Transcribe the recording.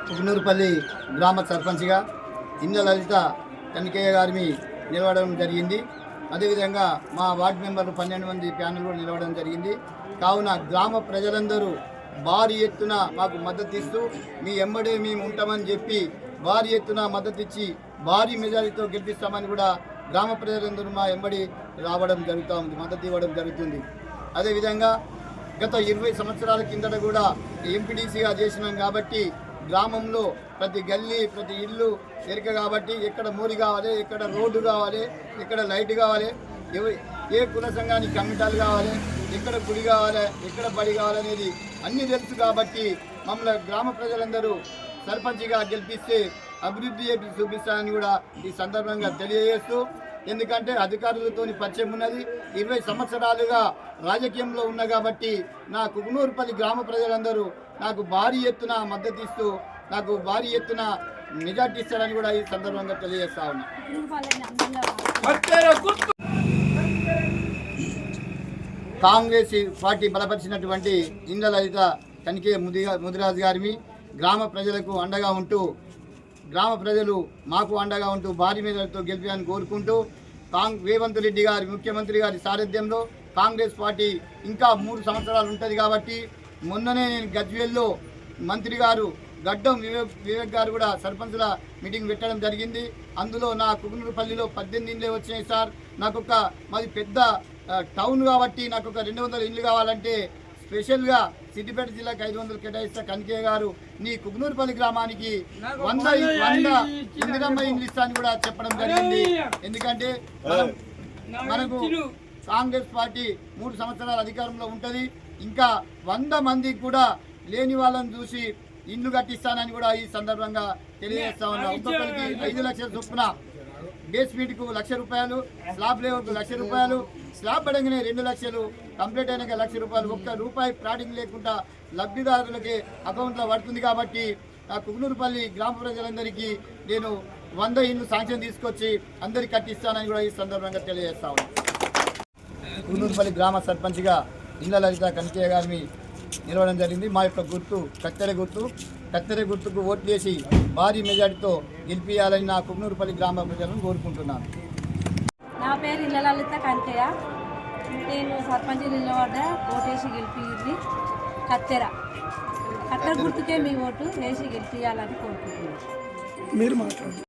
పుగ్నూరుపల్లి గ్రామ సర్పంచ్గా ఇంద్ర లలిత కనికయ్య గారిని నిలవడం జరిగింది. అదేవిధంగా మా వార్డు మెంబర్లు 12 మంది ప్యానెల్ కూడా నిలవడం జరిగింది. కావున గ్రామ ప్రజలందరూ భారీ ఎత్తున మాకు మద్దతు ఇస్తూ మీ ఎంబడే మేము ఉంటామని చెప్పి భారీ ఎత్తున మద్దతు ఇచ్చి భారీ మెజారిటీతో గెలిపిస్తామని కూడా గ్రామ ప్రజలందరూ మా ఎంబడి రావడం జరుగుతూ ఉంది, మద్దతు ఇవ్వడం జరుగుతుంది. అదేవిధంగా గత 20 సంవత్సరాల కిందట కూడా ఎంపీడీసీగా చేసినాం కాబట్టి గ్రామంలో ప్రతి గల్లీ ప్రతి ఇల్లు ఎరిక కాబట్టి ఎక్కడ మోరి కావాలి, ఎక్కడ రోడ్డు కావాలి, ఎక్కడ లైట్ కావాలి, ఏ కుల సంఘానికి కమిటాలు కావాలి, ఎక్కడ గుడి కావాలి, ఎక్కడ బడి కావాలనేది అన్నీ తెలుసు కాబట్టి మమ్మల్ని గ్రామ ప్రజలందరూ సర్పంచ్గా గెలిపిస్తే అభివృద్ధి చూపిస్తానని కూడా ఈ సందర్భంగా తెలియజేస్తూ, ఎందుకంటే అధికారులతో పరిచయం ఉన్నది, 20 సంవత్సరాలుగా రాజకీయంలో ఉన్నా కాబట్టి నా కుకునూరుపల్లి గ్రామ ప్రజలందరూ నాకు భారీ ఎత్తున మద్దతు ఇస్తూ నాకు భారీ ఎత్తున మెజార్టీ ఇస్తారని కూడా ఈ సందర్భంగా తెలియజేస్తా ఉన్నా. కాంగ్రెస్ పార్టీ బలపరిచినటువంటి ఇంద్ర లలిత కనికే ముదిరాజు గారిని గ్రామ ప్రజలకు అండగా ఉంటూ గ్రామ ప్రజలు మాకు అండగా ఉంటూ భారీ మెజార్టీతో గెలిపాలని కోరుకుంటూ రేవంత్ రెడ్డి గారి ముఖ్యమంత్రి గారి సారథ్యంలో కాంగ్రెస్ పార్టీ ఇంకా 3 సంవత్సరాలు ఉంటుంది కాబట్టి మొన్ననే నేను గజ్వేల్లో మంత్రి గారు గడ్డం వివేక్ గారు కూడా సర్పంచుల మీటింగ్ పెట్టడం జరిగింది. అందులో నా కుకునూరుపల్లిలో 18 ఇండ్లే వచ్చినాయి సార్, నాకు మాది పెద్ద టౌన్ కాబట్టి నాకు 200 ఇండ్లు కావాలంటే స్పెషల్గా సిద్దిపేట జిల్లాకి 500 కేటాయిస్తా కనికే గారు నీ కుకునూరుపల్లి గ్రామానికి 100 ఇందిరమ్మ ఇండ్లు ఇస్తా అని కూడా చెప్పడం జరిగింది. ఎందుకంటే మనకు కాంగ్రెస్ పార్టీ 3 సంవత్సరాల అధికారంలో ఉంటుంది, ఇంకా 100 మందికి కూడా లేని వాళ్ళని చూసి ఇండ్లు కట్టిస్తానని కూడా ఈ సందర్భంగా తెలియజేస్తా ఉన్నా. ఒక్కొక్కరికి 5 లక్షల చొప్పున బేస్మెంట్కు ₹1,00,000, స్లాబ్ లేవకు ₹1,00,000, స్లాబ్ పడంగానే 2 లక్షలు, కంప్లీట్ అయినాక ₹1,00,000, ₹1 ప్రాడింగ్ లేకుండా లబ్ధిదారులకి అకౌంట్లో పడుతుంది. కాబట్టి ఆ కుకునూరుపల్లి గ్రామ ప్రజలందరికీ నేను 100 ఇండ్లు శాంక్షన్ తీసుకొచ్చి అందరికి కట్టిస్తానని కూడా ఈ సందర్భంగా తెలియజేస్తా ఉన్నాను. కుకునూరుపల్లి గ్రామ సర్పంచ్గా ఇంద్ర లలిత కనికయ్య గారిని నిలవడం జరిగింది. మా యొక్క గుర్తు కత్తెర గుర్తుకు ఓట్లు వేసి భారీ మెజార్టీతో గెలిపియాలని నా కుకునూరుపల్లి గ్రామ ప్రజలను కోరుకుంటున్నాను. నా పేరు ఇంద్ర లలిత కనికయ్య. నేను సర్పంచ్ నిలబడ్డా, ఓటేసి గెలిపి కత్తెర గుర్తుకే మీ ఓటు వేసి గెలిపియాలని కోరుకుంటున్నాను. మీరు మాట్లాడండి.